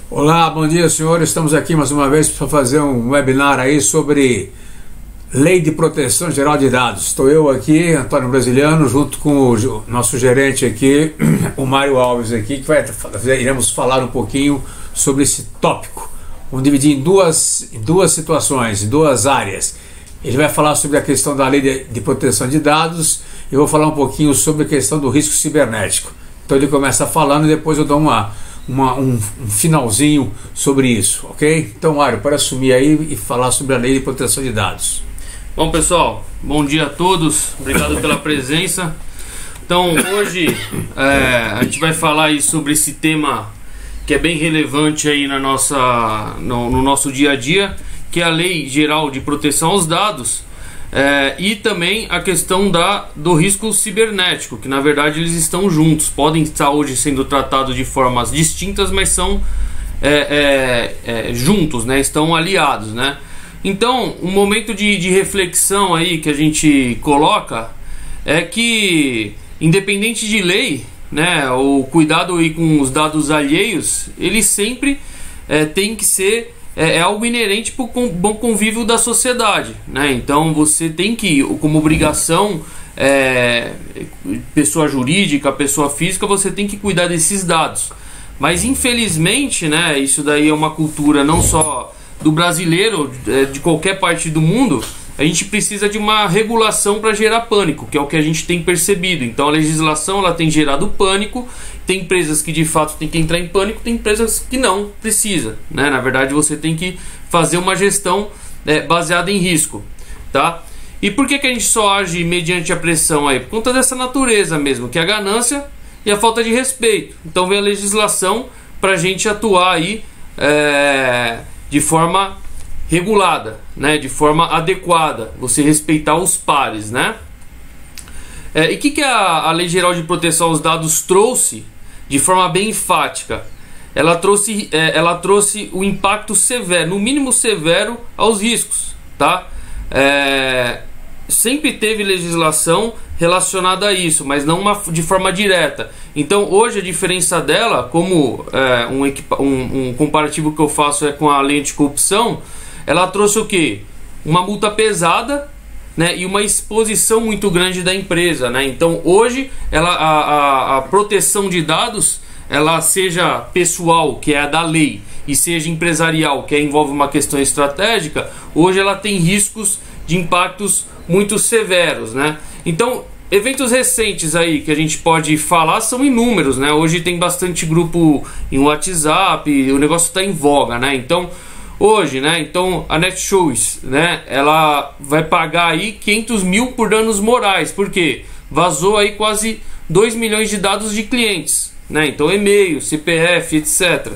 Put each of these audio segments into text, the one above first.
Olá, bom dia, senhores. Estamos aqui mais uma vez para fazer um webinar aí sobre Lei de Proteção Geral de Dados. Estou eu aqui, Antônio Brasiliano, junto com o nosso gerente aqui, o Mário Alves aqui, que iremos falar um pouquinho sobre esse tópico. Vamos dividir em duas situações, em duas áreas. Ele vai falar sobre a questão da Lei de Proteção de Dados e eu vou falar um pouquinho sobre a questão do risco cibernético. Então ele começa falando e depois eu dou um finalzinho sobre isso, ok? Então, Mário, para assumir aí e falar sobre a Lei de Proteção de Dados. Bom, pessoal, bom dia a todos, obrigado pela presença. Então, hoje a gente vai falar aí sobre esse tema que é bem relevante aí no nosso dia a dia, que é a Lei Geral de Proteção aos Dados, e também a questão do risco cibernético, que na verdade eles estão juntos, podem estar hoje sendo tratados de formas distintas, mas são juntos, né? Estão aliados, né? Então, um momento de reflexão aí que a gente coloca é que, independente de lei, né, o cuidado aí com os dados alheios, ele sempre tem que ser algo inerente para o bom convívio da sociedade, né? Então você tem que, como obrigação, pessoa jurídica, pessoa física, você tem que cuidar desses dados. Mas infelizmente, né, isso daí é uma cultura não só do brasileiro, de qualquer parte do mundo. A gente precisa de uma regulação para gerar pânico, que é o que a gente tem percebido. Então a legislação ela tem gerado pânico. Tem empresas que de fato tem que entrar em pânico, tem empresas que não precisa, né? Na verdade você tem que fazer uma gestão baseada em risco, tá? E por que a gente só age mediante a pressão aí? Por conta dessa natureza mesmo, que é a ganância e a falta de respeito. Então vem a legislação para a gente atuar aí de forma regulada, né? De forma adequada, você respeitar os pares, né? E o que a Lei Geral de Proteção aos Dados trouxe de forma bem enfática? Ela trouxe o impacto severo, no mínimo severo, aos riscos, tá? Sempre teve legislação relacionada a isso, mas não de forma direta. Então hoje a diferença dela, como um comparativo que eu faço com a lei anticorrupção, ela trouxe o quê? Uma multa pesada, né, e uma exposição muito grande da empresa, né? Então hoje a proteção de dados, ela seja pessoal, que é a da lei, e seja empresarial, que envolve uma questão estratégica, hoje ela tem riscos de impactos muito severos, né? Então eventos recentes aí que a gente pode falar são inúmeros, né? Hoje tem bastante grupo em WhatsApp, o negócio está em voga, né? Então hoje, né? Então a Netshoes, né? Ela vai pagar aí 500 mil por danos morais, porque vazou aí quase 2 milhões de dados de clientes, né? Então e-mail, CPF, etc.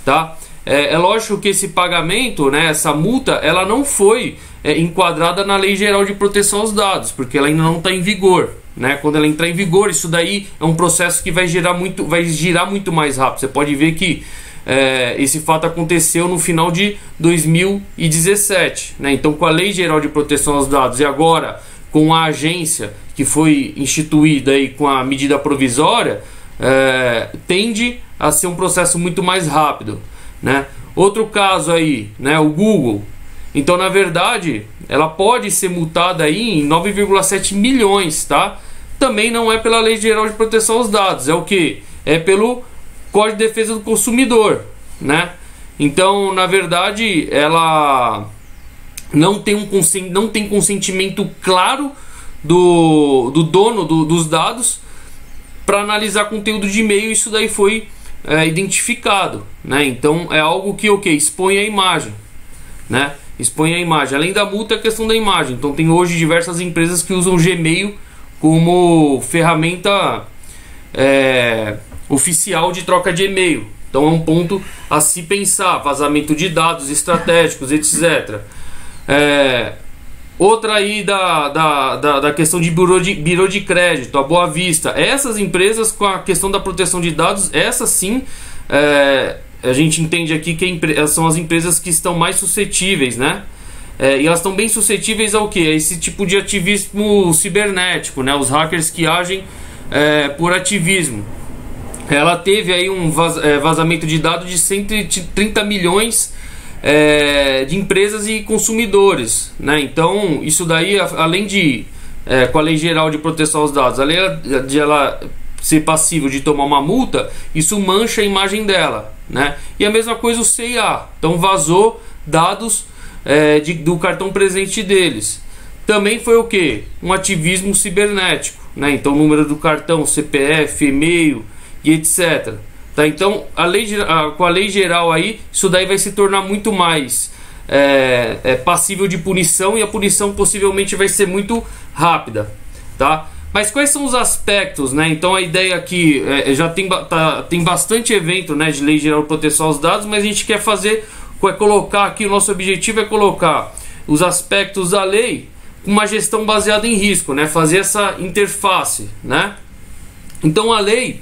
Tá? É lógico que esse pagamento, né? Essa multa, ela não foi enquadrada na Lei Geral de Proteção aos Dados, porque ela ainda não está em vigor, né? Quando ela entrar em vigor, isso daí é um processo que vai girar muito mais rápido. Você pode ver que esse fato aconteceu no final de 2017, né? Então com a Lei Geral de Proteção aos Dados e agora com a agência que foi instituída aí com a medida provisória, tende a ser um processo muito mais rápido, né? Outro caso aí, né, o Google. Então na verdade ela pode ser multada aí em 9,7 milhões, tá? Também não é pela Lei Geral de Proteção aos Dados, é o que? É pelo Código de Defesa do Consumidor, né? Então, na verdade, ela não tem consentimento claro do dono dos dados para analisar conteúdo de e-mail. Isso daí foi identificado, né? Então, é algo que expõe a imagem, né? Expõe a imagem. Além da multa, é a questão da imagem. Então, tem hoje diversas empresas que usam o Gmail como ferramenta oficial de troca de e-mail. Então é um ponto a se pensar, vazamento de dados estratégicos, etc. Outra aí da questão de birô de crédito, a Boa Vista. Essas empresas com a questão da proteção de dados, essas sim, a gente entende aqui que são as empresas que estão mais suscetíveis, né? E elas estão bem suscetíveis ao que? A esse tipo de ativismo cibernético, né? Os hackers que agem por ativismo. ela teve aí um vazamento de dados de 130 milhões de empresas e consumidores, né? Então isso daí, além de com a Lei Geral de Proteção aos Dados, além de ela ser passível de tomar uma multa, isso mancha a imagem dela, né? E a mesma coisa o CIA, então vazou dados do cartão presente deles. Também foi o que? Um ativismo cibernético, né? Então o número do cartão, CPF, e-mail e etc. Tá? Então com a lei geral aí, isso daí vai se tornar muito mais passível de punição, e a punição possivelmente vai ser muito rápida, tá? Mas quais são os aspectos, né? Então a ideia aqui já tem bastante evento, né, de Lei Geral de Proteção aos Dados, mas a gente quer colocar aqui, o nosso objetivo é colocar os aspectos da lei com uma gestão baseada em risco, né? Fazer essa interface, né? Então a lei,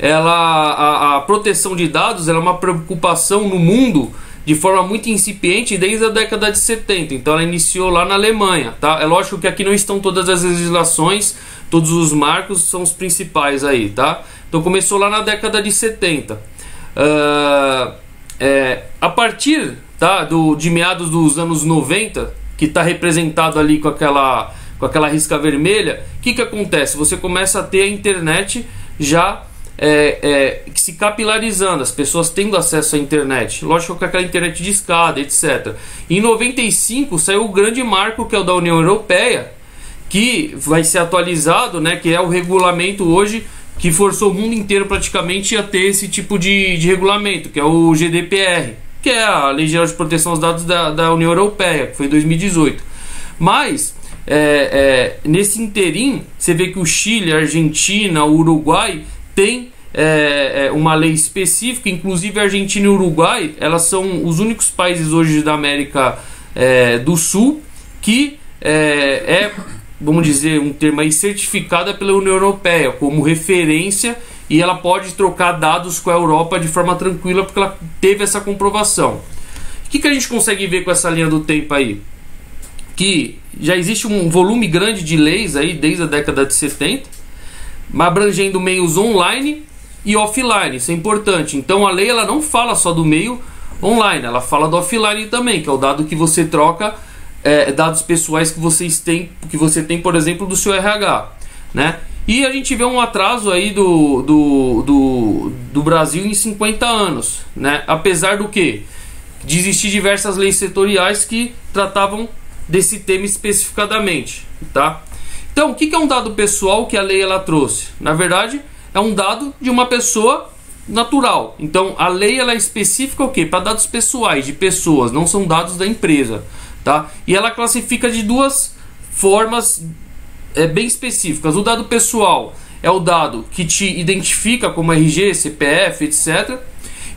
a proteção de dados, ela é uma preocupação no mundo de forma muito incipiente desde a década de 70. Então ela iniciou lá na Alemanha, tá? É lógico que aqui não estão todas as legislações, todos os marcos são os principais aí, tá? Então começou lá na década de 70. A partir, tá, de meados dos anos 90, que está representado ali com aquela risca vermelha, o que acontece? Você começa a ter a internet já se capilarizando, as pessoas tendo acesso à internet, lógico que aquela internet de escada, etc. Em 95 saiu o grande marco, que é o da União Europeia, que vai ser atualizado, né, que é o regulamento hoje que forçou o mundo inteiro praticamente a ter esse tipo de regulamento, que é o GDPR, que é a Lei Geral de Proteção aos Dados da União Europeia, que foi em 2018. Mas nesse interim, você vê que o Chile, a Argentina, o Uruguai tem uma lei específica. Inclusive a Argentina e o Uruguai, elas são os únicos países hoje da América do Sul que vamos dizer um termo aí, certificada pela União Europeia como referência, e ela pode trocar dados com a Europa de forma tranquila, porque ela teve essa comprovação. O que a gente consegue ver com essa linha do tempo aí? Que já existe um volume grande de leis aí desde a década de 70, abrangendo meios online e offline. Isso é importante. Então a lei, ela não fala só do meio online, ela fala do offline também, que é o dado que você troca, dados pessoais que você tem, por exemplo, do seu RH, né? E a gente vê um atraso aí do Brasil em 50 anos, né? Apesar do que de existir diversas leis setoriais que tratavam desse tema especificadamente, tá? Então, o que é um dado pessoal que a lei ela trouxe? Na verdade, é um dado de uma pessoa natural. Então, a lei ela é específica o quê? Para dados pessoais de pessoas, não são dados da empresa, tá? E ela classifica de duas formas bem específicas. O dado pessoal é o dado que te identifica como RG, CPF, etc.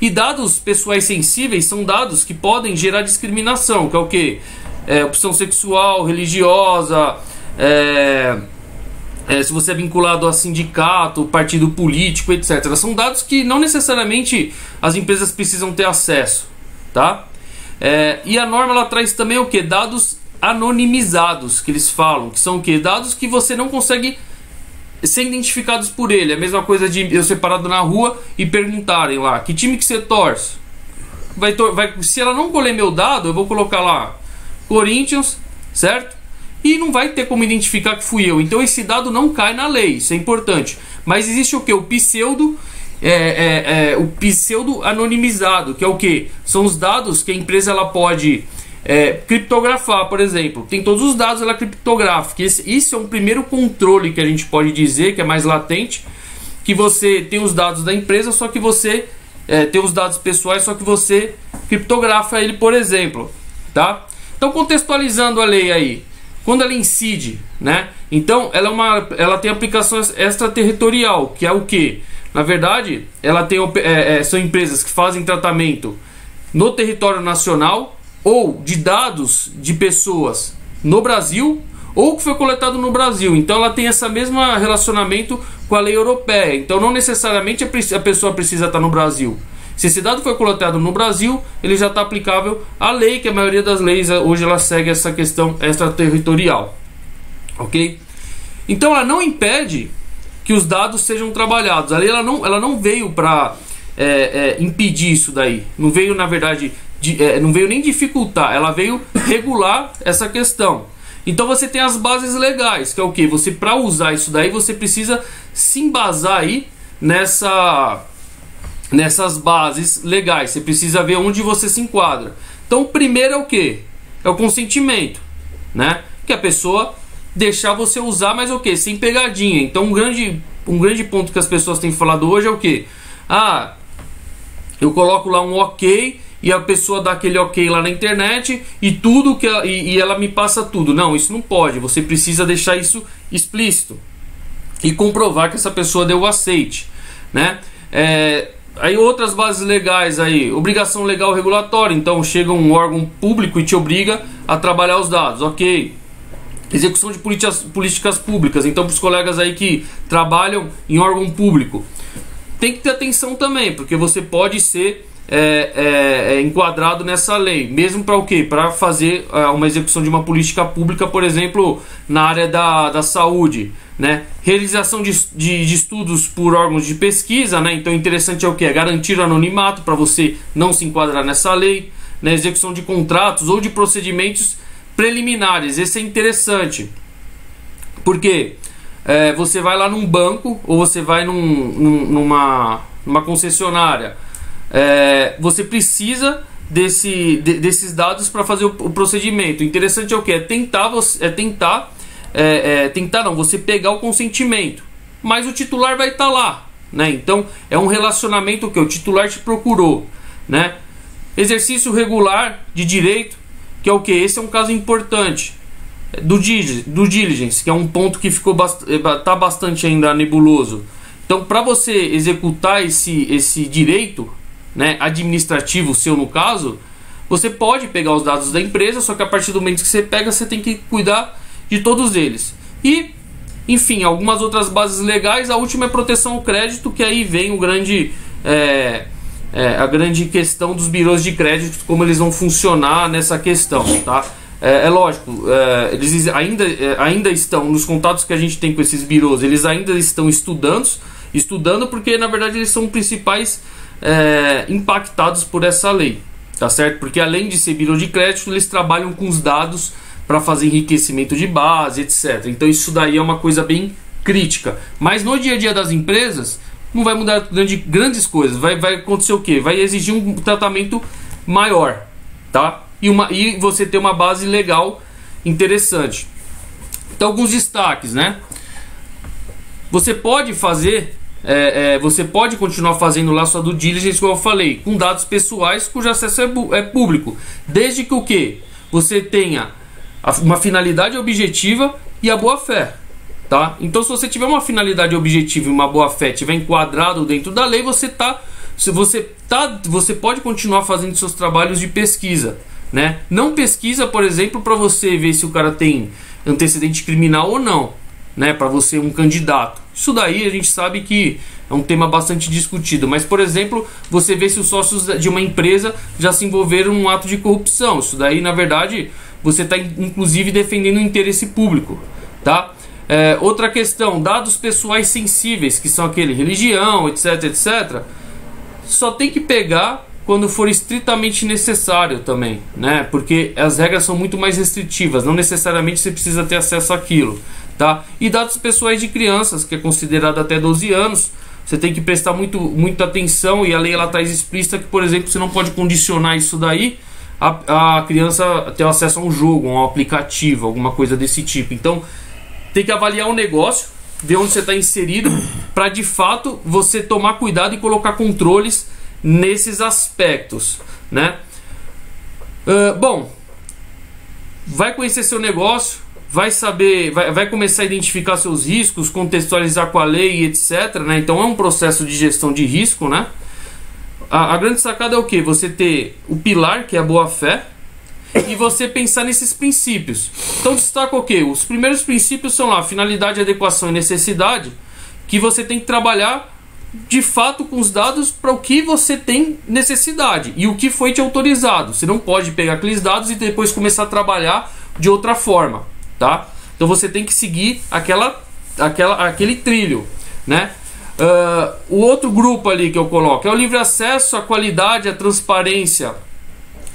E dados pessoais sensíveis são dados que podem gerar discriminação, que é o quê? Opção sexual, religiosa, se você é vinculado a sindicato, partido político, etc. São dados que não necessariamente as empresas precisam ter acesso, tá? E a norma ela traz também o quê? Dados anonimizados, que eles falam, que são o quê? Dados que você não consegue ser identificados por ele. É a mesma coisa de eu ser parado na rua e perguntarem lá, que time que você torce? Se ela não colher meu dado, eu vou colocar lá Corinthians, certo? E não vai ter como identificar que fui eu. Então esse dado não cai na lei, isso é importante. Mas existe o que? O pseudo anonimizado, que é o que? São os dados que a empresa ela pode criptografar, por exemplo. Tem todos os dados, ela criptografa. Isso é um primeiro controle que a gente pode dizer, que é mais latente, que você tem os dados da empresa, só que você tem os dados pessoais, só que você criptografa ele, por exemplo, tá? Então, contextualizando a lei aí, quando ela incide, né? Então, ela tem aplicação extraterritorial, que é o que? Na verdade, ela tem, são empresas que fazem tratamento no território nacional ou de dados de pessoas no Brasil ou que foi coletado no Brasil. Então, ela tem esse mesmo relacionamento com a lei europeia. Então, não necessariamente a pessoa precisa estar no Brasil. Se esse dado foi coletado no Brasil, ele já está aplicável à lei, que a maioria das leis hoje ela segue essa questão extraterritorial, ok? Então ela não impede que os dados sejam trabalhados. A lei ela não veio para impedir isso daí. Não veio, na verdade, não veio nem dificultar. Ela veio regular essa questão. Então você tem as bases legais, que é o que? Você, para usar isso daí, você precisa se embasar aí nessas bases legais. Você precisa ver onde você se enquadra. Então o primeiro é o que? É o consentimento, né? Que a pessoa deixar você usar, mas o que? Sem pegadinha. Então um grande ponto que as pessoas têm falado hoje é o que? Ah, eu coloco lá um ok e a pessoa dá aquele ok lá na internet e tudo que e ela me passa tudo. Não, isso não pode. Você precisa deixar isso explícito e comprovar que essa pessoa deu o aceite, né? Aí outras bases legais aí, obrigação legal regulatória. Então chega um órgão público e te obriga a trabalhar os dados, ok? Execução de políticas públicas. Então, para os colegas aí que trabalham em órgão público, tem que ter atenção também, porque você pode ser enquadrado nessa lei, mesmo para o quê? Para fazer uma execução de uma política pública, por exemplo, na área da saúde, né? Realização de estudos por órgãos de pesquisa, né? Então, interessante é o que? É garantir o anonimato para você não se enquadrar nessa lei, né? Execução de contratos ou de procedimentos preliminares. Esse é interessante, porque você vai lá num banco ou você vai numa concessionária. Você precisa desses dados para fazer o procedimento. Interessante é o que? Você pegar o consentimento, mas o titular vai estar lá, né? Então é um relacionamento que o titular te procurou, né? Exercício regular de direito, que é o que? Esse é um caso importante do diligence, que é um ponto que tá bastante ainda nebuloso. Então, para você executar esse direito, né, administrativo seu no caso, você pode pegar os dados da empresa, só que a partir do momento que você pega, você tem que cuidar de todos eles. E, enfim, algumas outras bases legais. A última é proteção ao crédito, que aí vem a grande questão dos birôs de crédito, como eles vão funcionar nessa questão, tá? Lógico, eles ainda estão, nos contatos que a gente tem com esses birôs, eles ainda estão estudando, porque na verdade eles são principais impactados por essa lei, tá certo? Porque além de ser birô de crédito, eles trabalham com os dados para fazer enriquecimento de base, etc. Então isso daí é uma coisa bem crítica. Mas no dia a dia das empresas não vai mudar grandes coisas. Vai acontecer o quê? Vai exigir um tratamento maior, tá? E você ter uma base legal interessante. Então, alguns destaques, né? Você pode fazer, você pode continuar fazendo lá sua due diligence, como eu falei, com dados pessoais cujo acesso é público, desde que o quê? Você tenha uma finalidade objetiva e a boa fé. Tá? Então, se você tiver uma finalidade objetiva e uma boa fé, estiver enquadrado dentro da lei, você pode continuar fazendo seus trabalhos de pesquisa, né? Não pesquisa, por exemplo, para você ver se o cara tem antecedente criminal ou não, né? Para você um candidato. Isso daí a gente sabe que é um tema bastante discutido. Mas, por exemplo, você vê se os sócios de uma empresa já se envolveram em um ato de corrupção. Isso daí, na verdade, você está inclusive defendendo o interesse público, tá? Outra questão, dados pessoais sensíveis, que são aquele religião, etc, só tem que pegar quando for estritamente necessário também, né? Porque as regras são muito mais restritivas, não necessariamente você precisa ter acesso àquilo, tá? E dados pessoais de crianças, que é considerado até 12 anos, você tem que prestar muita atenção, e a lei ela traz explícita que, por exemplo, você não pode condicionar isso daí a criança ter acesso a um jogo, a um aplicativo, alguma coisa desse tipo. Então tem que avaliar o negócio, ver onde você está inserido, para de fato você tomar cuidado e colocar controles nesses aspectos, né? Bom, vai conhecer seu negócio, vai saber, vai começar a identificar seus riscos, contextualizar com a lei, etc, né? Então é um processo de gestão de risco, né? A grande sacada é o que? Você ter o pilar, que é a boa-fé, e você pensar nesses princípios. Então destaca o que? Os primeiros princípios são lá, finalidade, adequação e necessidade, que você tem que trabalhar de fato com os dados para o que você tem necessidade e o que foi te autorizado. Você não pode pegar aqueles dados e depois começar a trabalhar de outra forma, tá? Então você tem que seguir aquele trilho. né? O outro grupo ali que eu coloco é o livre acesso, a qualidade, a transparência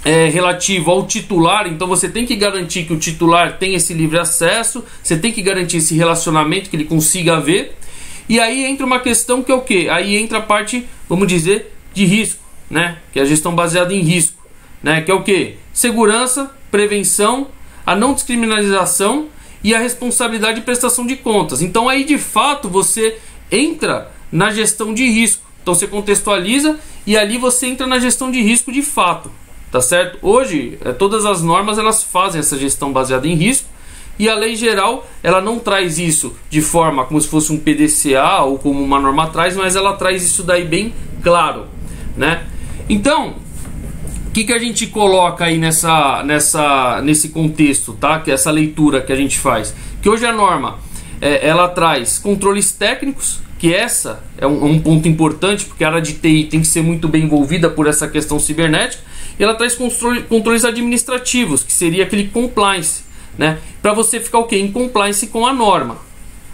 relativo ao titular. Então você tem que garantir que o titular tem esse livre acesso, você tem que garantir esse relacionamento, que ele consiga ver. E aí entra uma questão que é o quê? Aí entra a parte, vamos dizer, de risco, né? Que é a gestão baseada em risco, né? Que é o quê? Segurança, prevenção, a não descriminalização e a responsabilidade de prestação de contas. Então aí de fato você entra na gestão de risco. Então você contextualiza e ali você entra na gestão de risco de fato, tá certo? Hoje todas as normas elas fazem essa gestão baseada em risco, e a lei geral ela não traz isso de forma como se fosse um PDCA ou como uma norma traz, mas ela traz isso daí bem claro, né? Então o que a gente coloca aí nesse contexto, tá? Que é essa leitura que a gente faz, que hoje a norma ela traz controles técnicos, que essa é um ponto importante, porque a área de TI tem que ser muito bem envolvida por essa questão cibernética, e ela traz controles administrativos, que seria aquele compliance, né? Para você ficar o quê? Em compliance com a norma,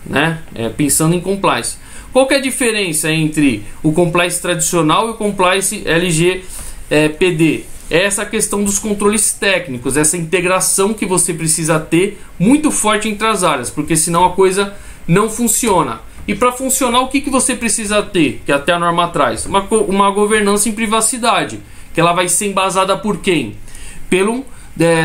né? Pensando em compliance. Qual que é a diferença entre o compliance tradicional e o compliance LGPD? É essa questão dos controles técnicos, essa integração que você precisa ter muito forte entre as áreas, porque senão a coisa não funciona. E para funcionar, o que você precisa ter? Que até a norma traz uma governança em privacidade, que ela vai ser embasada por quem? Pelo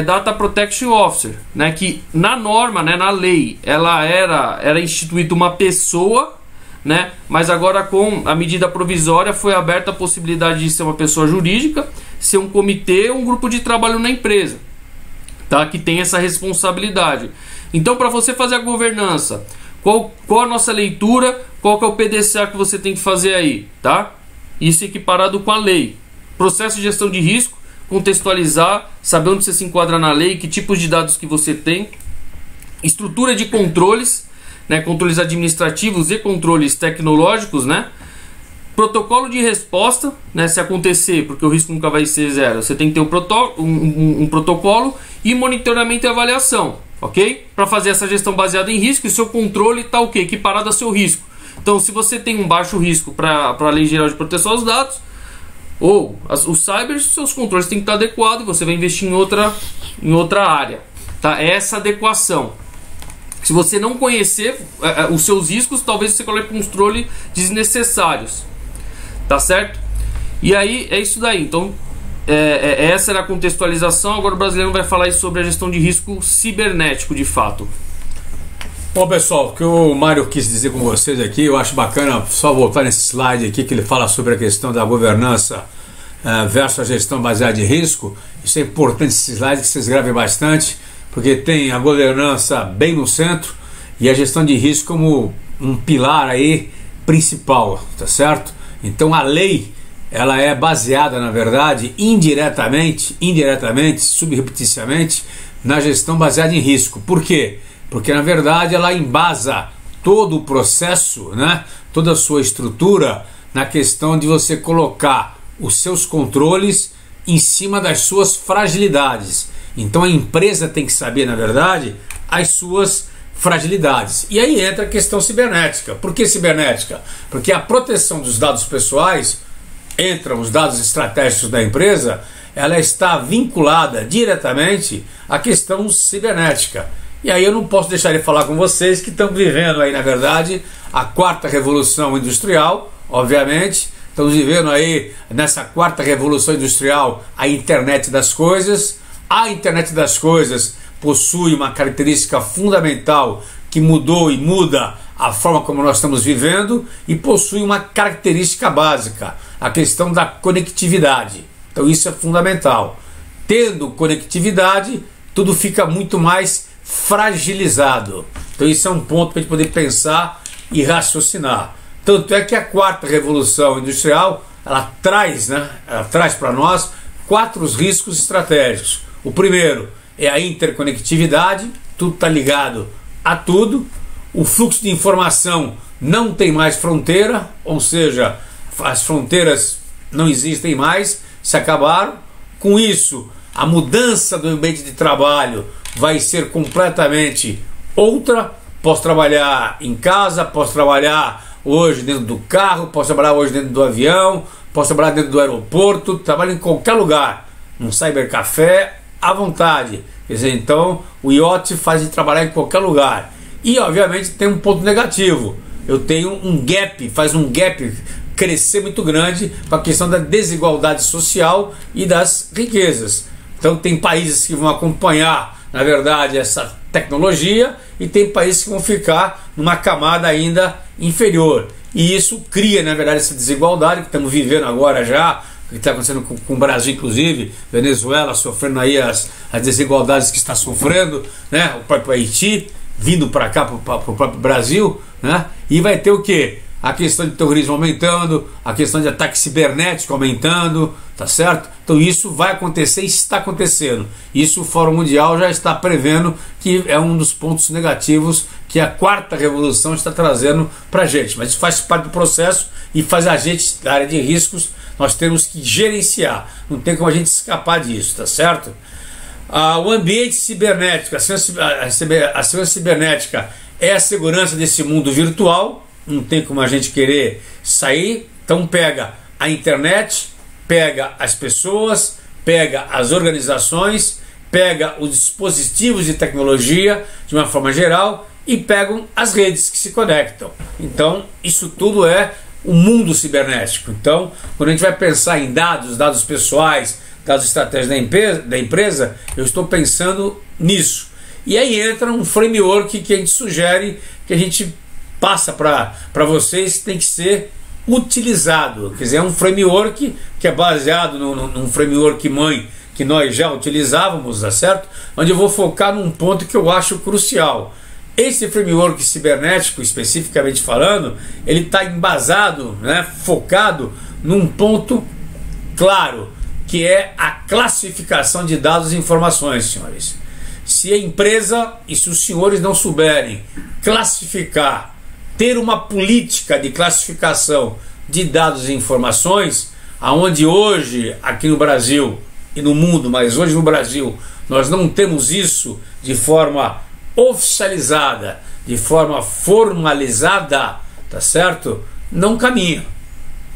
Data Protection Officer, né? Que na norma, né, na lei, ela era instituída uma pessoa, né? Mas agora com a medida provisória foi aberta a possibilidade de ser uma pessoa jurídica, ser um comitê, um grupo de trabalho na empresa, tá? Que tem essa responsabilidade. Então, para você fazer a governança, qual a nossa leitura, qual que é o PDCA que você tem que fazer aí, tá? Isso equiparado com a lei. Processo de gestão de risco, contextualizar, saber onde você se enquadra na lei, que tipos de dados que você tem, estrutura de controles, né? Controles administrativos e controles tecnológicos, né? Protocolo de resposta, né? Se acontecer, porque o risco nunca vai ser zero, você tem que ter um protocolo e monitoramento e avaliação, ok? Para fazer essa gestão baseada em risco, e seu controle está o quê? Equiparado ao seu risco. Então, se você tem um baixo risco para a Lei Geral de Proteção aos Dados, ou os cyber, seus controles têm que estar adequados e você vai investir em outra área, tá? É essa adequação. Se você não conhecer os seus riscos, talvez você coloque controle desnecessários, tá certo? E aí é isso daí. Então essa era a contextualização. Agora o brasileiro vai falar sobre a gestão de risco cibernético de fato. Bom, pessoal, o que o Mário quis dizer com vocês aqui, eu acho bacana só voltar nesse slide aqui que ele fala sobre a questão da governança versus a gestão baseada em risco. Isso é importante, esse slide, que vocês gravem bastante, porque tem a governança bem no centro e a gestão de risco como um pilar aí principal, tá certo? Então a lei, ela é baseada, na verdade, indiretamente, subrepticiamente, na gestão baseada em risco. Por quê? Porque na verdade ela embasa todo o processo, né? Toda a sua estrutura na questão de você colocar os seus controles em cima das suas fragilidades. Então a empresa tem que saber, na verdade, as suas fragilidades. E aí entra a questão cibernética. Por que cibernética? Porque a proteção dos dados pessoais, entram os dados estratégicos da empresa, ela está vinculada diretamente à questão cibernética. E aí eu não posso deixar de falar com vocês que estamos vivendo aí, na verdade, a quarta revolução industrial, obviamente. Estamos vivendo aí, nessa quarta revolução industrial, a internet das coisas. A internet das coisas possui uma característica fundamental que mudou e muda a forma como nós estamos vivendo, e possui uma característica básica, a questão da conectividade. Então isso é fundamental. Tendo conectividade, tudo fica muito mais fragilizado. Então isso é um ponto para a gente poder pensar e raciocinar. Tanto é que a quarta revolução industrial, ela traz para nós 4 riscos estratégicos. O primeiro é a interconectividade, tudo está ligado a tudo. O fluxo de informação não tem mais fronteira, ou seja, as fronteiras não existem mais, se acabaram. Com isso, a mudança do ambiente de trabalho vai ser completamente outra. Posso trabalhar em casa, posso trabalhar hoje dentro do carro, posso trabalhar hoje dentro do avião, posso trabalhar dentro do aeroporto, trabalho em qualquer lugar, num cybercafé, à vontade. Quer dizer, então o IoT faz de trabalhar em qualquer lugar. E obviamente tem um ponto negativo, eu tenho um gap, faz um gap crescer muito grande com a questão da desigualdade social e das riquezas. Então tem países que vão acompanhar, na verdade, essa tecnologia, e tem países que vão ficar numa camada ainda inferior. E isso cria, na verdade, essa desigualdade que estamos vivendo agora já, que está acontecendo com o Brasil, inclusive, Venezuela sofrendo aí as desigualdades que está sofrendo, né? O próprio Haiti vindo para cá, para o próprio Brasil, né? E vai ter o quê? A questão de terrorismo aumentando, a questão de ataque cibernético aumentando, tá certo? Então isso vai acontecer e está acontecendo. Isso o Fórum Mundial já está prevendo que é um dos pontos negativos que a quarta revolução está trazendo para a gente. Mas isso faz parte do processo e faz a gente, da área de riscos, nós temos que gerenciar. Não tem como a gente escapar disso, tá certo? O ambiente cibernético, a segurança cibernética é a segurança desse mundo virtual. Não tem como a gente querer sair. Então pega a internet, pega as pessoas, pega as organizações, pega os dispositivos de tecnologia de uma forma geral e pegam as redes que se conectam. Então isso tudo é o mundo cibernético. Então quando a gente vai pensar em dados pessoais, dados estratégicos da empresa, eu estou pensando nisso. E aí entra um framework que a gente sugere, que a gente passa para vocês, tem que ser utilizado. Quer dizer, é um framework que é baseado num framework mãe que nós já utilizávamos, tá certo? Onde eu vou focar num ponto que eu acho crucial. Esse framework cibernético, especificamente falando, ele está embasado, né, focado num ponto claro, que é a classificação de dados e informações, senhores. Se a empresa e se os senhores não souberem classificar, ter uma política de classificação de dados e informações, aonde hoje aqui no Brasil e no mundo, mas hoje no Brasil nós não temos isso de forma oficializada, de forma formalizada, tá certo? Não caminha,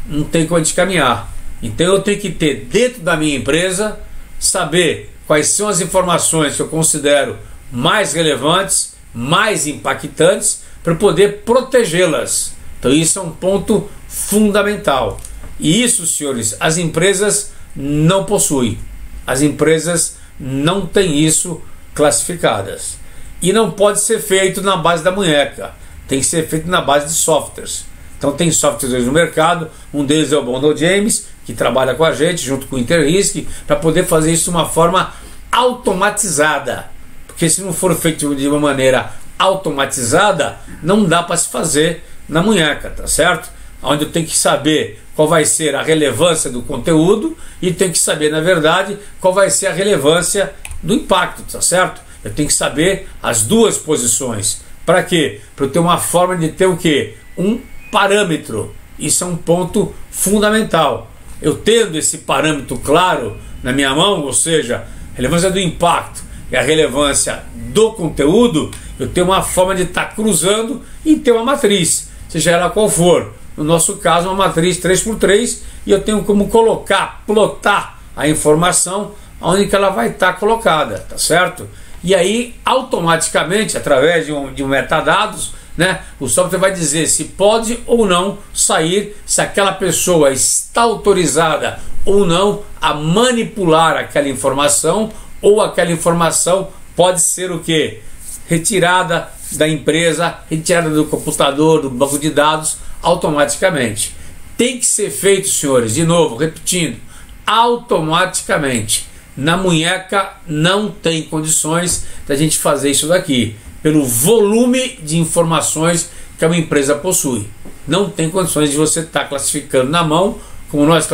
não tem como a gente caminhar. Então eu tenho que ter dentro da minha empresa, saber quais são as informações que eu considero mais relevantes, mais impactantes, para poder protegê-las. Então isso é um ponto fundamental. E isso, senhores, as empresas não possuem. As empresas não têm isso classificadas. E não pode ser feito na base da munheca. Tem que ser feito na base de softwares. Então tem softwares no mercado, um deles é o Bondel James, que trabalha com a gente, junto com o Interrisk, para poder fazer isso de uma forma automatizada. Porque se não for feito de uma maneira automatizada, não dá para se fazer na munheca, tá certo? Onde eu tenho que saber qual vai ser a relevância do conteúdo e tenho que saber, na verdade, qual vai ser a relevância do impacto, tá certo? Eu tenho que saber as duas posições. Para quê? Para eu ter uma forma de ter o quê? Um parâmetro. Isso é um ponto fundamental. Eu tendo esse parâmetro claro na minha mão, ou seja, a relevância do impacto e a relevância do conteúdo, eu tenho uma forma de estar cruzando e ter uma matriz, seja ela qual for. No nosso caso, uma matriz 3x3, e eu tenho como colocar, plotar a informação onde que ela vai estar colocada, tá certo? E aí, automaticamente, através de um metadados, né, o software vai dizer se pode ou não sair, se aquela pessoa está autorizada ou não a manipular aquela informação, ou aquela informação pode ser o que? Retirada da empresa, retirada do computador, do banco de dados, automaticamente. Tem que ser feito, senhores, de novo, repetindo, automaticamente. Na munheca não tem condições da gente fazer isso daqui, pelo volume de informações que uma empresa possui. Não tem condições de você estar classificando na mão, como nós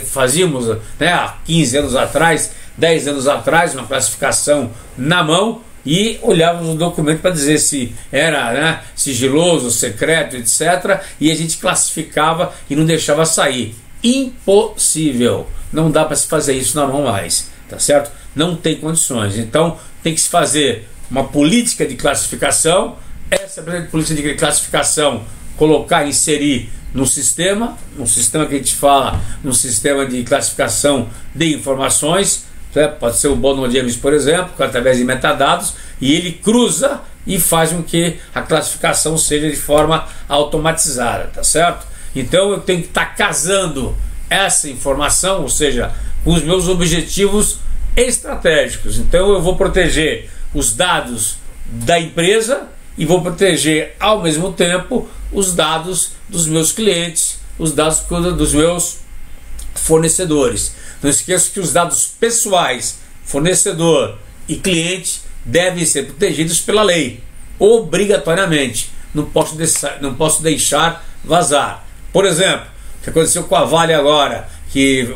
fazíamos, né, há 15 anos atrás, 10 anos atrás, uma classificação na mão, e olhávamos o documento para dizer se era, né, sigiloso, secreto, etc. E a gente classificava e não deixava sair. Impossível. Não dá para se fazer isso na mão mais, tá certo? Não tem condições. Então tem que se fazer uma política de classificação. Essa política de classificação colocar, inserir no sistema que a gente fala, no sistema de classificação de informações, pode ser o Bond James, por exemplo, através de metadados, e ele cruza e faz com que a classificação seja de forma automatizada, tá certo? Então eu tenho que estar casando essa informação, ou seja, com os meus objetivos estratégicos. Então eu vou proteger os dados da empresa e vou proteger ao mesmo tempo os dados dos meus clientes, os dados dos meus fornecedores. Não esqueça que os dados pessoais, fornecedor e cliente, devem ser protegidos pela lei, obrigatoriamente. Não posso deixar vazar. Por exemplo, o que aconteceu com a Vale agora, que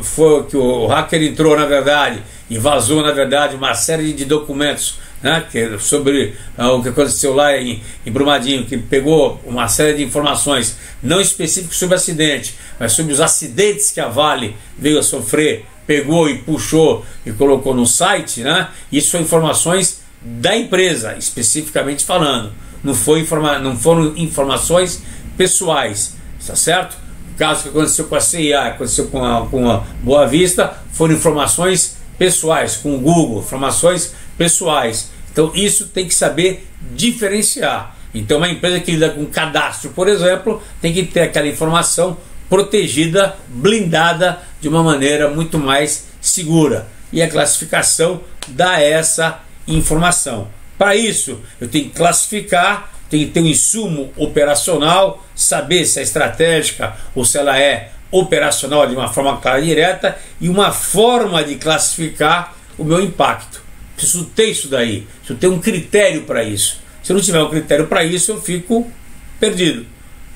o hacker entrou, na verdade, e vazou, na verdade, uma série de documentos, né, sobre o que aconteceu lá em Brumadinho, que pegou uma série de informações não específicas sobre acidente, mas sobre os acidentes que a Vale veio a sofrer, pegou e puxou e colocou no site, né? Isso são informações da empresa, especificamente falando, não foram informações pessoais, tá certo? O caso que aconteceu com a CIA, aconteceu com a Boa Vista, foram informações pessoais, com o Google, informações pessoais. Então isso tem que saber diferenciar. Então uma empresa que lida com cadastro, por exemplo, tem que ter aquela informação protegida, blindada de uma maneira muito mais segura. E a classificação dá essa informação. Para isso, eu tenho que classificar, tenho que ter um insumo operacional, saber se é estratégica ou se ela é operacional de uma forma clara e direta, e uma forma de classificar o meu impacto. Preciso ter isso daí, preciso ter um critério para isso. Se eu não tiver um critério para isso, eu fico perdido.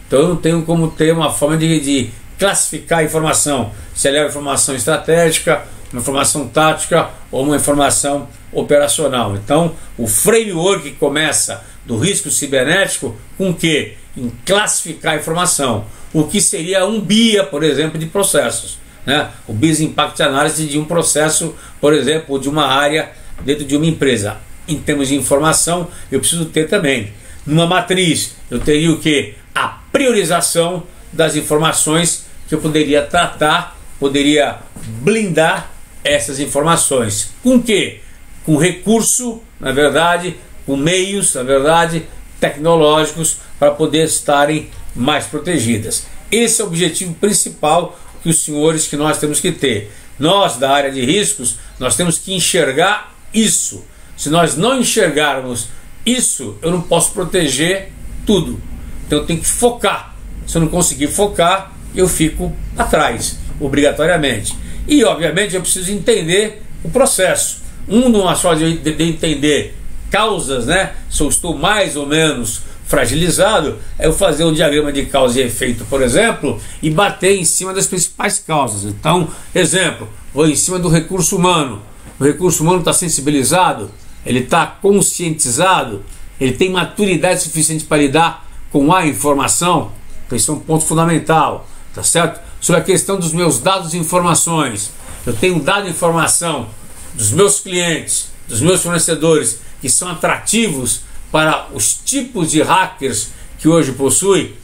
Então eu não tenho como ter uma forma de classificar a informação, se ela é uma informação estratégica, uma informação tática ou uma informação operacional. Então o framework começa do risco cibernético com o quê? Em classificar a informação. O que seria um BIA, por exemplo, de processos, né? O Business Impact Analysis de um processo, por exemplo, de uma área dentro de uma empresa. Em termos de informação, eu preciso ter também. Numa matriz, eu teria o que? A priorização das informações que eu poderia tratar, poderia blindar essas informações. Com o quê? Com recurso, na verdade, com meios, na verdade, tecnológicos, para poder estarem mais protegidas. Esse é o objetivo principal que os senhores, que nós temos que ter. Nós, da área de riscos, nós temos que enxergar isso. Se nós não enxergarmos isso, eu não posso proteger tudo. Então eu tenho que focar. Se eu não conseguir focar, eu fico atrás, obrigatoriamente. E obviamente eu preciso entender o processo. Não só de entender causas, né? Se eu estou mais ou menos fragilizado, é eu fazer um diagrama de causa e efeito, por exemplo, e bater em cima das principais causas. Então, exemplo, vou em cima do recurso humano. O recurso humano está sensibilizado, ele está conscientizado, ele tem maturidade suficiente para lidar com a informação. Então isso é um ponto fundamental, tá certo? Sobre a questão dos meus dados e informações, eu tenho dado informação dos meus clientes, dos meus fornecedores, que são atrativos para os tipos de hackers que hoje possui.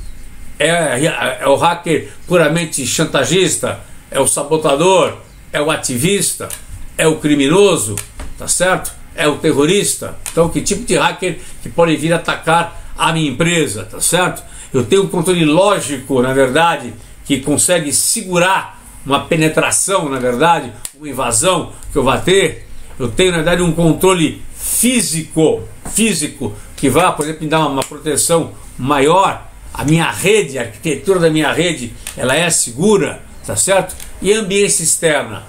É o hacker puramente chantagista, é o sabotador, é o ativista, é o criminoso, tá certo? É o terrorista. Então que tipo de hacker que pode vir atacar a minha empresa, tá certo? Eu tenho um controle lógico, na verdade, que consegue segurar uma penetração, na verdade, uma invasão que eu vá ter. Eu tenho, na verdade, um controle físico que vai, por exemplo, me dar uma proteção maior. A minha rede, a arquitetura da minha rede, ela é segura, tá certo? E a ambiência externa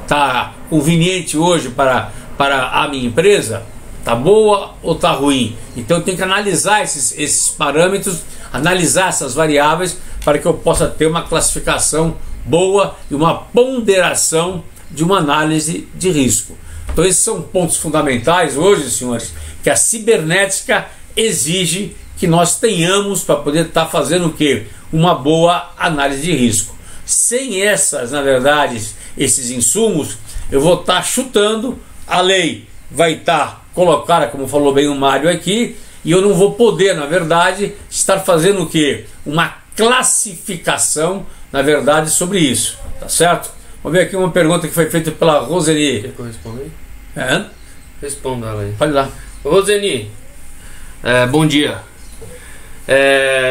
tá conveniente hoje para a minha empresa? Tá boa ou tá ruim? Então eu tenho que analisar esses parâmetros, analisar essas variáveis para que eu possa ter uma classificação boa e uma ponderação de uma análise de risco. Então esses são pontos fundamentais hoje, senhores, que a cibernética exige que nós tenhamos para poder estar fazendo o quê? Uma boa análise de risco. Sem essas, na verdade, esses insumos, eu vou estar chutando, a lei vai estar colocada, como falou bem o Mário aqui, e eu não vou poder, na verdade, estar fazendo o quê? Uma classificação, na verdade, sobre isso, tá certo? Vamos ver aqui uma pergunta que foi feita pela Roseni. Quer que eu responda aí? É? Responda ela aí. Pode ir lá. Roseni, bom dia.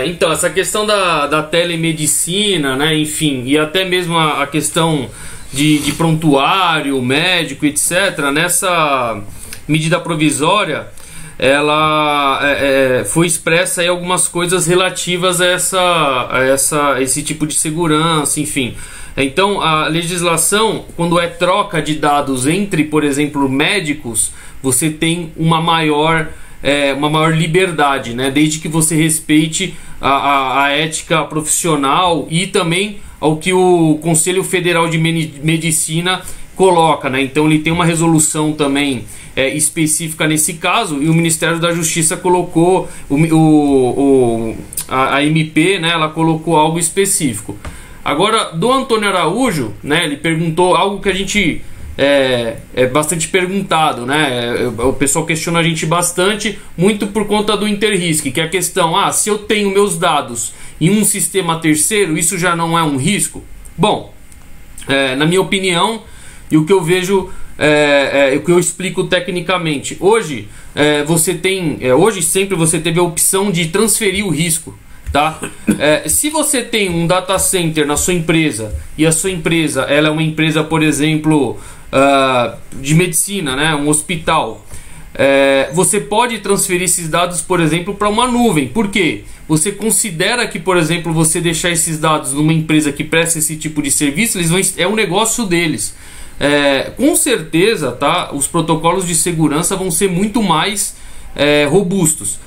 Então, essa questão da telemedicina, né, enfim, e até mesmo a questão de prontuário, médico, etc., nessa medida provisória, ela foi expressa aí algumas coisas relativas a esse tipo de segurança, enfim. Então, a legislação, quando é troca de dados entre, por exemplo, médicos, você tem uma maior liberdade, né? Desde que você respeite a ética profissional e também ao que o Conselho Federal de Medicina coloca, né? Então ele tem uma resolução também específica nesse caso, e o Ministério da Justiça colocou a MP, né? Ela colocou algo específico. Agora, do Antônio Araújo, né? Ele perguntou algo que a gente é bastante perguntado, né? O pessoal questiona a gente bastante, muito por conta do Interrisk, que é a questão: se eu tenho meus dados em um sistema terceiro, isso já não é um risco? Bom, na minha opinião, e o que eu vejo, o que eu explico tecnicamente, hoje hoje sempre você teve a opção de transferir o risco, tá? Se você tem um data center na sua empresa, e a sua empresa ela é uma empresa, por exemplo, de medicina, né, um hospital, você pode transferir esses dados, por exemplo, para uma nuvem. Por quê? Você considera que, por exemplo, você deixar esses dados numa empresa que presta esse tipo de serviço, é um negócio deles. Com certeza, tá, os protocolos de segurança vão ser muito mais robustos.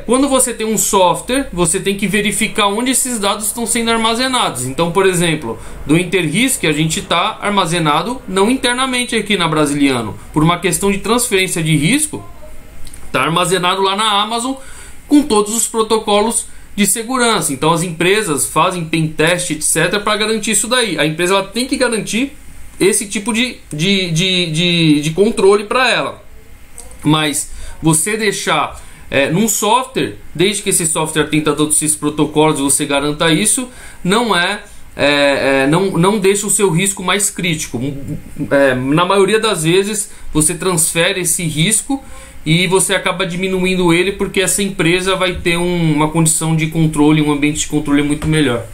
Quando você tem um software, você tem que verificar onde esses dados estão sendo armazenados. Então, por exemplo, do Interrisk, a gente está armazenado não internamente aqui na Brasiliano, por uma questão de transferência de risco, está armazenado lá na Amazon com todos os protocolos de segurança. Então as empresas fazem pentest, etc, para garantir isso daí. A empresa ela tem que garantir esse tipo de controle para ela. Mas você deixar num software, desde que esse software atenda todos esses protocolos e você garanta isso, não deixa o seu risco mais crítico. Na maioria das vezes você transfere esse risco e você acaba diminuindo ele, porque essa empresa vai ter uma condição de controle, um ambiente de controle muito melhor.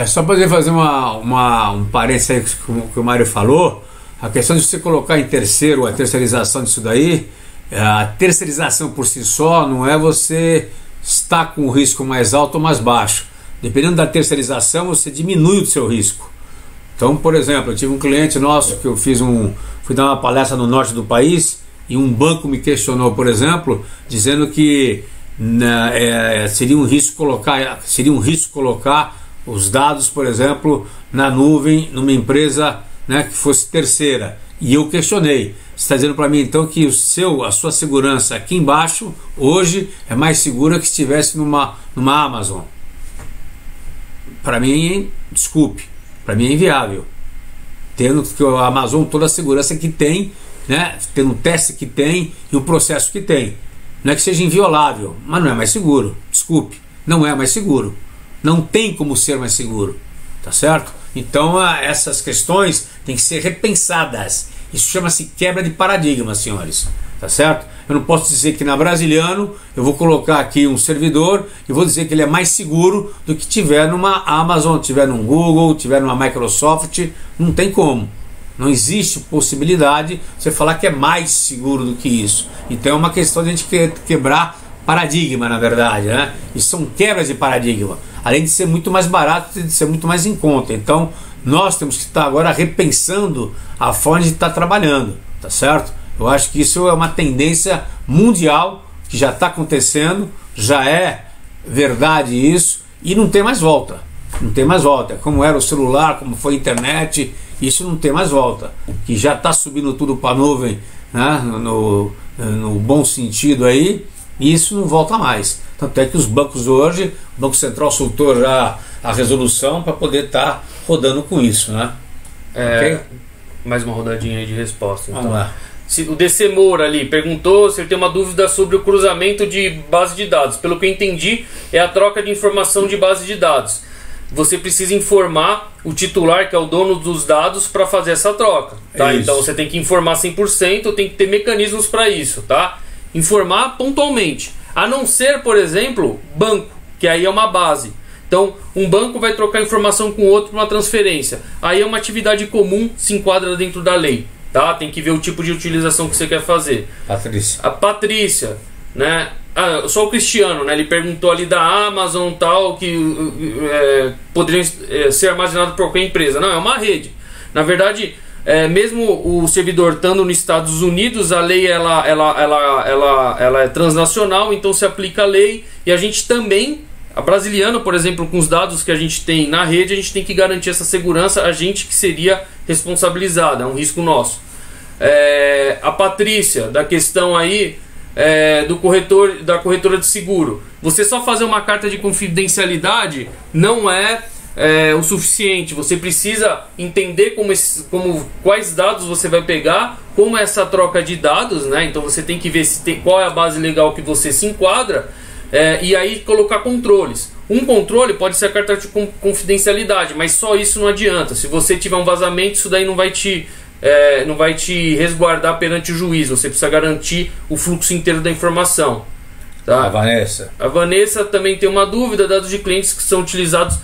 Só para fazer um parênteses aí com o que o Mário falou, a questão de você colocar em terceiro a terceirização disso daí, a terceirização por si só não é você estar com o risco mais alto ou mais baixo. Dependendo da terceirização, você diminui o seu risco. Então, por exemplo, eu tive um cliente nosso que eu fui dar uma palestra no norte do país, e um banco me questionou, por exemplo, dizendo que seria um risco colocar os dados, por exemplo, na nuvem, numa empresa, né, que fosse terceira. E eu questionei. Você está dizendo para mim então que a sua segurança aqui embaixo hoje é mais segura que se estivesse numa Amazon? Para mim, desculpe, para mim é inviável. Tendo que a Amazon toda a segurança que tem, né, tendo o teste que tem e o processo que tem. Não é que seja inviolável, mas não é mais seguro. Desculpe, não é mais seguro. Não tem como ser mais seguro, tá certo? Então essas questões têm que ser repensadas. Isso chama-se quebra de paradigma, senhores, tá certo? Eu não posso dizer que na Brasiliano eu vou colocar aqui um servidor e vou dizer que ele é mais seguro do que tiver numa Amazon, tiver num Google, tiver numa Microsoft. Não tem como. Não existe possibilidade de você falar que é mais seguro do que isso. Então é uma questão de a gente quebrar paradigma, na verdade, né? E são quebras de paradigma, além de ser muito mais barato, de ser muito mais em conta. Então nós temos que estar agora repensando a forma de estar trabalhando, tá certo? Eu acho que isso é uma tendência mundial que já está acontecendo, já é verdade isso, e não tem mais volta. Não tem mais volta. Como era o celular, como foi a internet, isso não tem mais volta. Que já está subindo tudo para a nuvem, né? No bom sentido aí, e isso não volta mais. Tanto é que os bancos hoje, o Banco Central soltou já a resolução para poder estar rodando com isso, né? Okay? Mais uma rodadinha aí de resposta. Então. Vamos lá. o DC Moura ali perguntou se ele tem uma dúvida sobre o cruzamento de base de dados. Pelo que eu entendi, é a troca de informação de base de dados. Você precisa informar o titular, que é o dono dos dados, para fazer essa troca, tá? Então você tem que informar 100%, tem que ter mecanismos para isso, tá? Informar pontualmente. A não ser, por exemplo, banco, que aí é uma base. Então, um banco vai trocar informação com outro para uma transferência. Aí é uma atividade comum, se enquadra dentro da lei, tá? Tem que ver o tipo de utilização que você quer fazer. Patrícia. A Patrícia, né? Só o Cristiano, né? Ele perguntou ali da Amazon tal, que poderiam ser armazenados por qualquer empresa. Não, é uma rede. Na verdade, mesmo o servidor estando nos Estados Unidos, a lei ela é transnacional, então se aplica a lei. E a gente também, a Brasiliano, por exemplo, com os dados que a gente tem na rede, a gente tem que garantir essa segurança, a gente que seria responsabilizado, é um risco nosso. A Patrícia, da questão aí do corretor, da corretora de seguro, você só fazer uma carta de confidencialidade não é o suficiente. Você precisa entender quais dados você vai pegar, como é essa troca de dados, né? Então você tem que ver qual é a base legal que você se enquadra, e aí colocar controles. Um controle pode ser a carta de confidencialidade, mas só isso não adianta. Se você tiver um vazamento, isso daí não vai te resguardar perante o juiz. Você precisa garantir o fluxo inteiro da informação, tá? A Vanessa também tem uma dúvida: dados de clientes que são utilizados.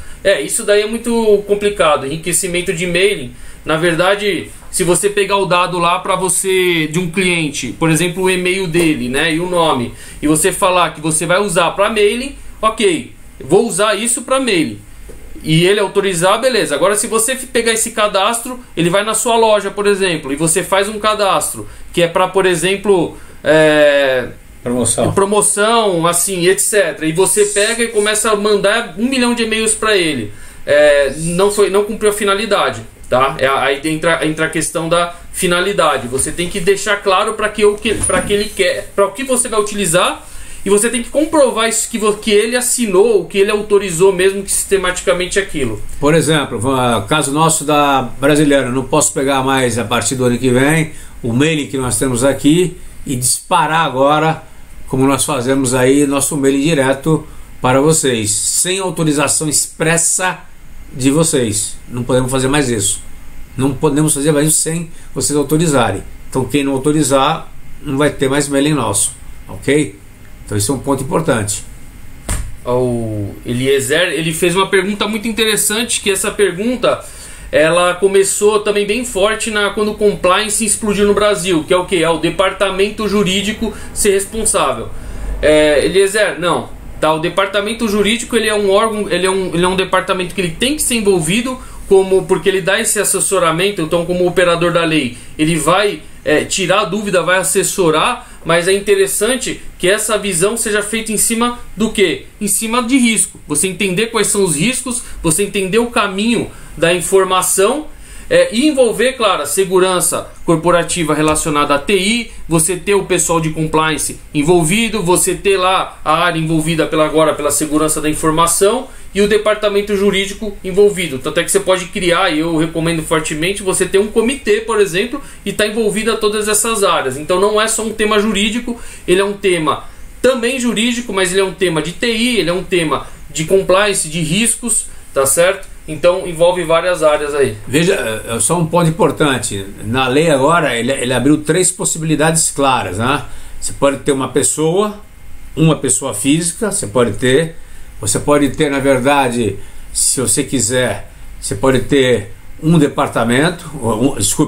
Isso daí é muito complicado. Enriquecimento de e-mail. Na verdade, se você pegar o dado lá para você de um cliente, por exemplo, o e-mail dele, né, e o nome, e você falar que você vai usar para mailing, ok, vou usar isso para mailing, e ele autorizar, beleza. Agora, se você pegar esse cadastro, ele vai na sua loja, por exemplo, e você faz um cadastro que é para, por exemplo, promoção, assim, etc. E você pega e começa a mandar 1 milhão de e-mails para ele. Não cumpriu a finalidade, tá? Aí entra a questão da finalidade. Você tem que deixar claro para que ele quer, para o que você vai utilizar. E você tem que comprovar isso, que ele assinou, que ele autorizou mesmo que sistematicamente aquilo. Por exemplo, caso nosso da Brasiliano, não posso pegar mais a partir do ano que vem o mailing que nós temos aqui e disparar agora, como nós fazemos aí, nosso mailing direto para vocês, sem autorização expressa de vocês. Não podemos fazer mais isso. Não podemos fazer mais isso sem vocês autorizarem. Então quem não autorizar não vai ter mais mailing nosso, ok? Então isso é um ponto importante. O Eliezer, ele fez uma pergunta muito interessante, que essa pergunta ela começou também bem forte quando o compliance explodiu no Brasil, que é o que? O departamento jurídico ser responsável. Eliezer, não. Tá, o departamento jurídico ele é um órgão, ele é um departamento que ele tem que ser envolvido, porque ele dá esse assessoramento. Então, como operador da lei, ele vai tirar a dúvida, vai assessorar, mas é interessante que essa visão seja feita em cima do quê? Em cima de risco. Você entender quais são os riscos, você entender o caminho da informação, e envolver, claro, a segurança corporativa relacionada à TI, você ter o pessoal de compliance envolvido, você ter lá a área envolvida pela segurança da informação e o departamento jurídico envolvido. Tanto é que você pode criar, e eu recomendo fortemente, você ter um comitê, por exemplo, e estar envolvido a todas essas áreas. Então não é só um tema jurídico, ele é um tema também jurídico, mas ele é um tema de TI, ele é um tema de compliance, de riscos, tá certo? Então envolve várias áreas aí. Veja, só um ponto importante. Na lei agora ele abriu 3 possibilidades claras, né? Você pode ter uma pessoa física, você pode ter, na verdade, se você quiser, você pode ter um departamento,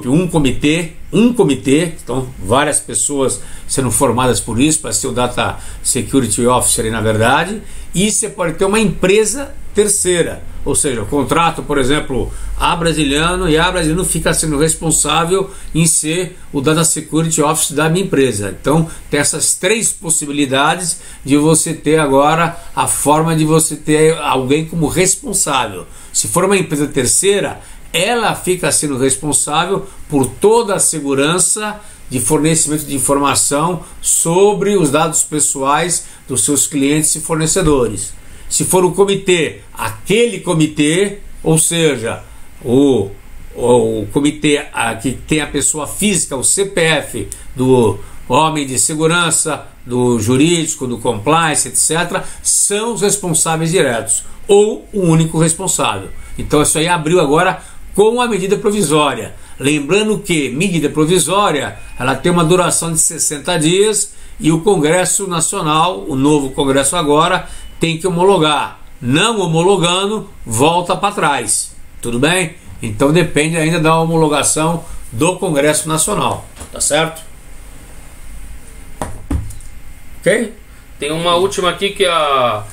um comitê, então várias pessoas sendo formadas por isso, para ser o Data Security Officer, na verdade, e você pode ter uma empresa terceira, ou seja, o contrato, por exemplo, a Brasiliano, e a Brasiliano fica sendo responsável em ser o Data Security Officer da minha empresa. Então tem essas 3 possibilidades de você ter agora a forma de você ter alguém como responsável. Se for uma empresa terceira, ela fica sendo responsável por toda a segurança de fornecimento de informação sobre os dados pessoais dos seus clientes e fornecedores. Se for um comitê, aquele comitê, ou seja, o o comitê que tem a pessoa física, o CPF do homem de segurança, do jurídico, do compliance, etc., são os responsáveis diretos, ou o único responsável. Então isso aí abriu agora com a medida provisória. Lembrando que medida provisória, ela tem uma duração de 60 dias e o Congresso Nacional, o novo Congresso agora, tem que homologar. Não homologando, volta para trás. Tudo bem? Então depende ainda da homologação do Congresso Nacional. Tá certo? Ok? Tem uma última aqui que a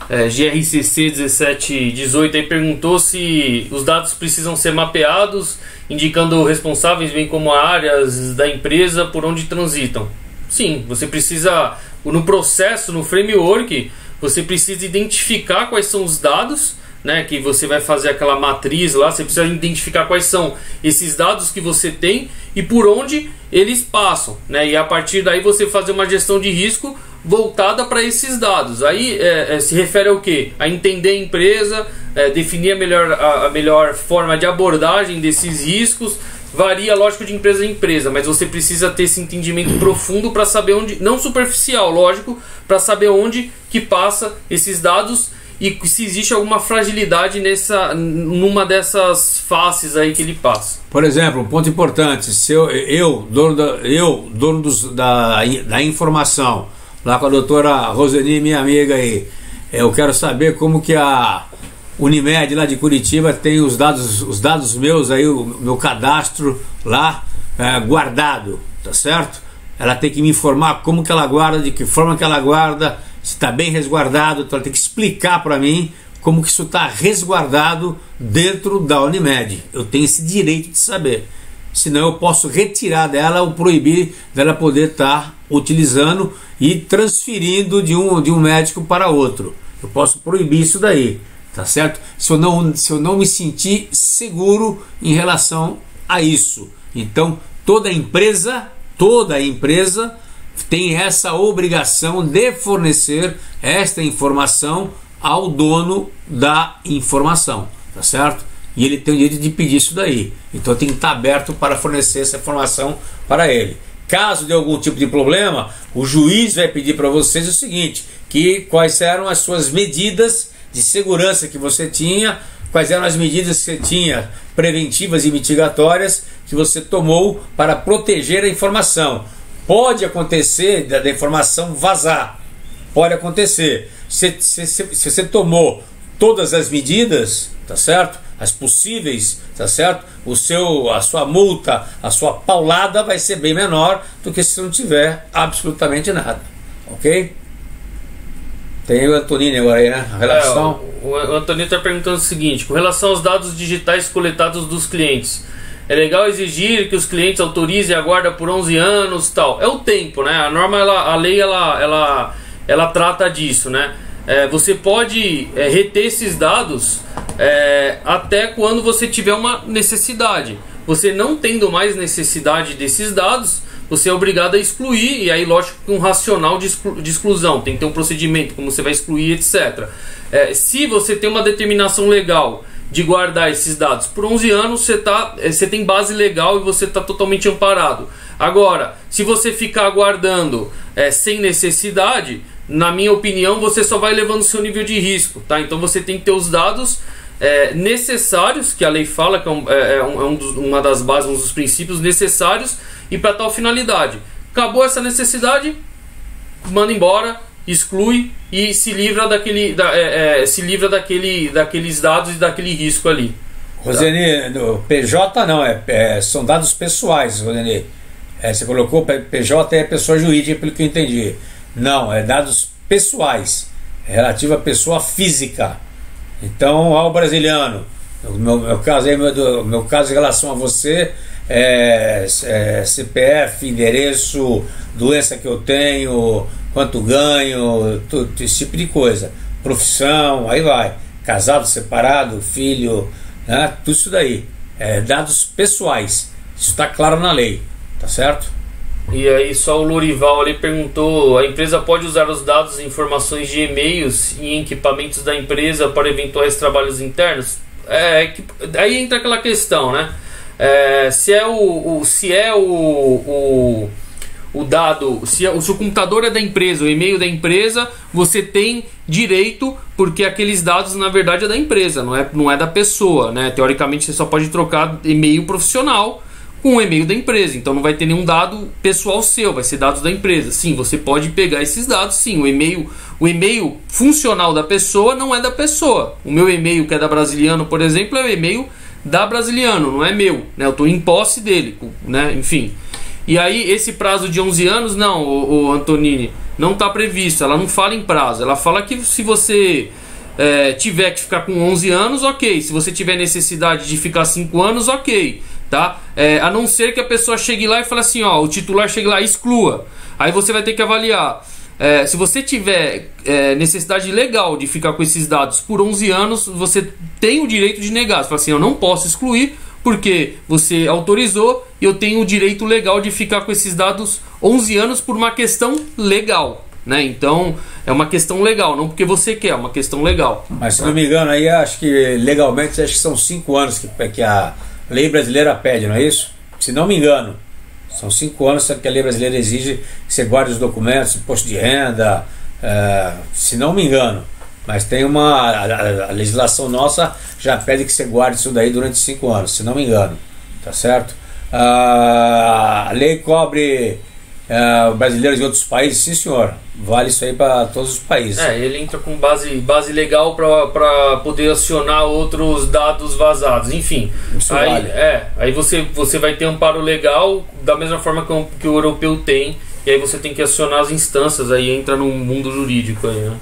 GRCC 1718 aí perguntou se os dados precisam ser mapeados, indicando responsáveis, bem como áreas da empresa por onde transitam. Sim, você precisa, no processo, no framework, você precisa identificar quais são os dados, né, que você vai fazer aquela matriz lá. Você precisa identificar quais são esses dados que você tem e por onde eles passam, né, e a partir daí você fazer uma gestão de risco voltada para esses dados. Aí se refere ao que? A entender a empresa, definir a melhor forma de abordagem desses riscos. Varia, lógico, de empresa em empresa, mas você precisa ter esse entendimento profundo para saber onde, não superficial, lógico, para saber onde que passa esses dados e se existe alguma fragilidade numa dessas faces aí que ele passa. Por exemplo, um ponto importante: se eu dono da informação, lá com a doutora Roseni, minha amiga aí, eu quero saber como que a Unimed lá de Curitiba tem os dados meus aí, o meu cadastro lá guardado, tá certo? Ela tem que me informar como que ela guarda, de que forma que ela guarda, se está bem resguardado. Então ela tem que explicar para mim como que isso está resguardado dentro da Unimed. Eu tenho esse direito de saber, senão eu posso retirar dela ou proibir dela poder estar utilizando e transferindo de um médico para outro. Eu posso proibir isso daí. Tá certo? Se eu não me sentir seguro em relação a isso. Então toda empresa tem essa obrigação de fornecer esta informação ao dono da informação, tá certo? E ele tem o direito de pedir isso daí. Então tem que estar aberto para fornecer essa informação para ele. Caso de algum tipo de problema, o juiz vai pedir para vocês o seguinte: quais eram as suas medidas de segurança que você tinha, quais eram as medidas que você tinha preventivas e mitigatórias que você tomou para proteger a informação. Pode acontecer da informação vazar, pode acontecer. Se você tomou todas as medidas, tá certo? As possíveis, tá certo? A sua multa, a sua paulada vai ser bem menor do que se não tiver absolutamente nada, ok? Tem o Antonini agora aí, né? A relação... o Antonini está perguntando o seguinte: com relação aos dados digitais coletados dos clientes, é legal exigir que os clientes autorizem a guarda por 11 anos e tal? É o tempo, né? A norma, a lei, ela trata disso, né? Você pode reter esses dados até quando você tiver uma necessidade. Você não tendo mais necessidade desses dados, você é obrigado a excluir, e aí lógico que um racional de exclusão, tem que ter um procedimento, como você vai excluir, etc. Se você tem uma determinação legal de guardar esses dados por 11 anos, você tem base legal e você está totalmente amparado. Agora, se você ficar guardando sem necessidade, na minha opinião, você só vai levando o seu nível de risco, tá? Então você tem que ter os dados necessários, que a lei fala que uma das bases, um dos princípios necessários, e para tal finalidade. Acabou essa necessidade, manda embora, exclui e se livra daqueles dados e daquele risco ali. Roseni, PJ não, são dados pessoais, Roseni. Você colocou PJ é pessoa jurídica, pelo que eu entendi. Não, é dados pessoais, relativo à pessoa física. Então, ao brasiliano, meu caso em relação a você CPF, endereço, doença que eu tenho, quanto ganho, tudo esse tipo de coisa, profissão, aí vai, casado, separado, filho, né? Tudo isso daí, dados pessoais, isso está claro na lei, tá certo? E aí só o Lorival ali perguntou: a empresa pode usar os dados e informações de e-mails e equipamentos da empresa para eventuais trabalhos internos? Aí entra aquela questão, né? se o dado, se o computador é da empresa, o e-mail da empresa, você tem direito, porque aqueles dados na verdade é da empresa, não é da pessoa, né? Teoricamente você só pode trocar e-mail profissional com o e-mail da empresa, então não vai ter nenhum dado pessoal seu, vai ser dados da empresa. Sim, você pode pegar esses dados, sim. O e-mail funcional da pessoa não é da pessoa. O meu e-mail, que é da Brasiliano, por exemplo, é o e-mail da Brasiliano, não é meu, né? Eu estou em posse dele, né? Enfim. E aí esse prazo de 11 anos, não, o Antonini, não está previsto. Ela não fala em prazo, ela fala que se você tiver que ficar com 11 anos, ok. Se você tiver necessidade de ficar 5 anos, ok, tá? A não ser que a pessoa chegue lá e fale assim, ó, o titular chegue lá e exclua. Aí você vai ter que avaliar. Se você tiver necessidade legal de ficar com esses dados por 11 anos, você tem o direito de negar. Você fala assim, eu não posso excluir porque você autorizou e eu tenho o direito legal de ficar com esses dados 11 anos por uma questão legal, né? Então é uma questão legal, não porque você quer, é uma questão legal. Mas se não me engano aí, acho que legalmente acho que são 5 anos que a lei brasileira pede, não é isso? Se não me engano, são 5 anos que a lei brasileira exige que você guarde os documentos, imposto de renda, se não me engano. Mas tem a legislação nossa já pede que você guarde isso daí durante 5 anos, se não me engano, tá certo? A lei cobre brasileiros de outros países, sim senhor, vale isso aí para todos os países. Ele entra com base legal para poder acionar outros dados vazados, enfim. Isso vale. Aí você vai ter amparo legal da mesma forma que o europeu tem, e aí você tem que acionar as instâncias, aí entra no mundo jurídico aí, né?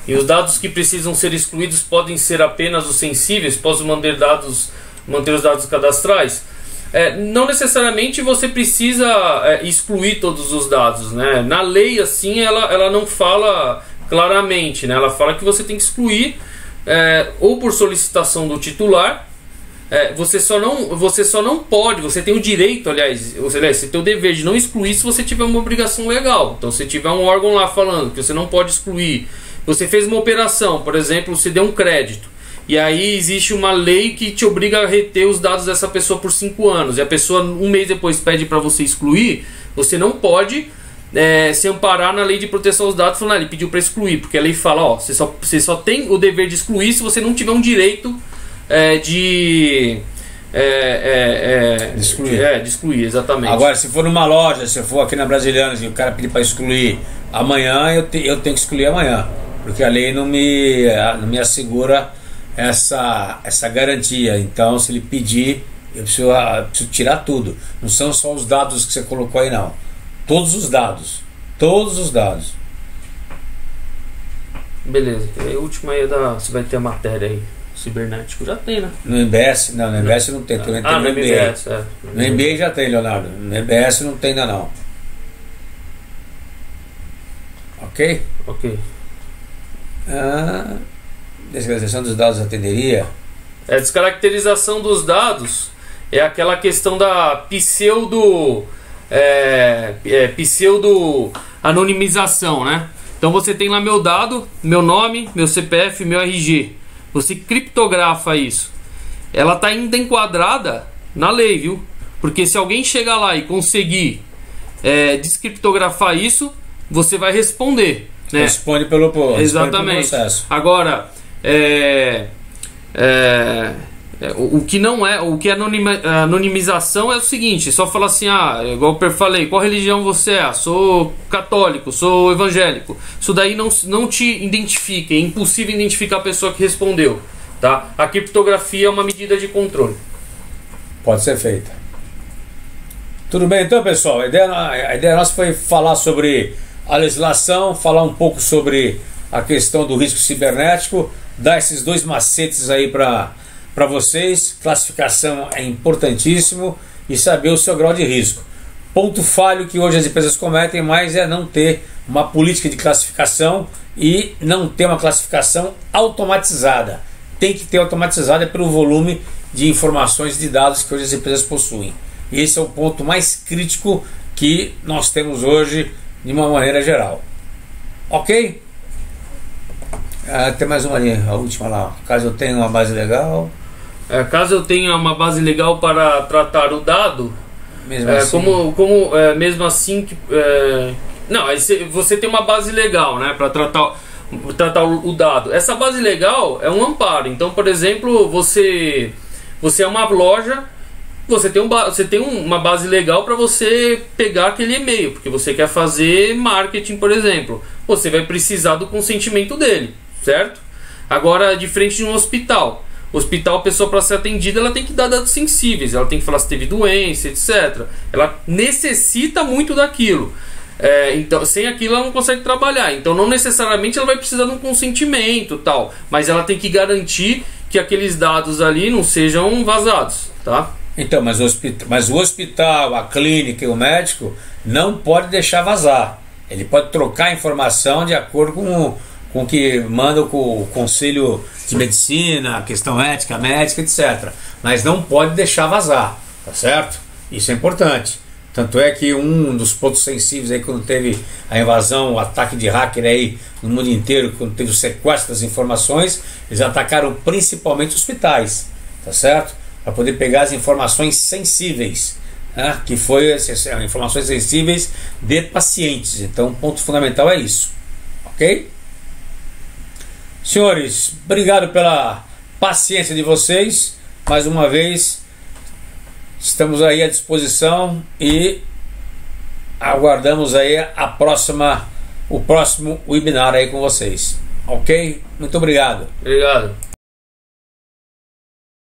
E os dados que precisam ser excluídos podem ser apenas os sensíveis. Posso manter os dados cadastrais? Não necessariamente você precisa excluir todos os dados, né? Na lei, assim, ela não fala claramente, né? Ela fala que você tem que excluir ou por solicitação do titular. Você só não pode, você tem o direito, aliás, você tem o dever de não excluir se você tiver uma obrigação legal. Então, se tiver um órgão lá falando que você não pode excluir, você fez uma operação, por exemplo, você deu um crédito, e aí existe uma lei que te obriga a reter os dados dessa pessoa por 5 anos, e a pessoa um mês depois pede para você excluir, você não pode se amparar na lei de proteção aos dados falando, ele pediu para excluir, porque a lei fala, você só tem o dever de excluir se você não tiver um direito de excluir, exatamente. Agora, se for numa loja, se for aqui na Brasiliana e o cara pedir para excluir amanhã, eu tenho que excluir amanhã, porque a lei não me assegura essa garantia. Então, se ele pedir, eu preciso tirar tudo. Não são só os dados que você colocou aí, não. Todos os dados. Beleza. E a última aí você vai ter a matéria aí. Cibernético já tem, né? No MBS? Não, no MBS não tem. Também tem no MBA. No MBA já tem, Leonardo. No MBS não tem ainda não. Ok? Ok. Descaracterização dos dados atenderia? Descaracterização dos dados é aquela questão da pseudo anonimização, né? Então você tem lá meu dado, meu nome, meu CPF, meu RG. Você criptografa isso. Ela está ainda enquadrada na lei, viu? Porque se alguém chegar lá e conseguir descriptografar isso, você vai responder, né? Responde pelo exatamente. Processo. Agora, o que não é, o que é anonimização é o seguinte: só falar assim, igual eu falei, qual religião você é? Sou católico, sou evangélico. Isso daí não te identifica, é impossível identificar a pessoa que respondeu, tá? A criptografia é uma medida de controle. Pode ser feita. Tudo bem então, pessoal? A ideia nossa foi falar sobre a legislação, falar um pouco sobre a questão do risco cibernético, dar esses 2 macetes aí para vocês. Classificação é importantíssimo e saber o seu grau de risco. Ponto falho que hoje as empresas cometem mais é não ter uma política de classificação e não ter uma classificação automatizada. Tem que ter automatizada pelo volume de informações, de dados que hoje as empresas possuem. E esse é o ponto mais crítico que nós temos hoje de uma maneira geral. Ok? Tem mais uma ali, a última lá. Caso eu tenha uma base legal. caso eu tenha uma base legal para tratar o dado, Mesmo assim. mesmo assim que não, aí você tem uma base legal, né, para tratar o dado. Essa base legal é um amparo. Então, por exemplo, você é uma loja, você tem uma base legal para você pegar aquele e-mail, porque você quer fazer marketing, por exemplo. Você vai precisar do consentimento dele, certo? Agora, diferente de um hospital. Hospital, a pessoa, para ser atendida, ela tem que dar dados sensíveis, ela tem que falar se teve doença, etc. Ela necessita muito daquilo. Então, sem aquilo ela não consegue trabalhar. Então, não necessariamente ela vai precisar de um consentimento, tal, mas ela tem que garantir que aqueles dados ali não sejam vazados, tá? Então, mas o hospital, a clínica e o médico não pode deixar vazar. Ele pode trocar a informação de acordo com o que manda o Conselho de Medicina, a questão ética, médica, etc. Mas não pode deixar vazar, tá certo? Isso é importante. Tanto é que um dos pontos sensíveis aí, quando teve a invasão, o ataque de hacker aí no mundo inteiro, quando teve o sequestro das informações, eles atacaram principalmente hospitais, tá certo? Para poder pegar as informações sensíveis, né? Que foi informações sensíveis de pacientes. Então, o ponto fundamental é isso, ok? Senhores, obrigado pela paciência de vocês. Mais uma vez, estamos aí à disposição e aguardamos aí o próximo webinar aí com vocês. Ok? Muito obrigado. Obrigado.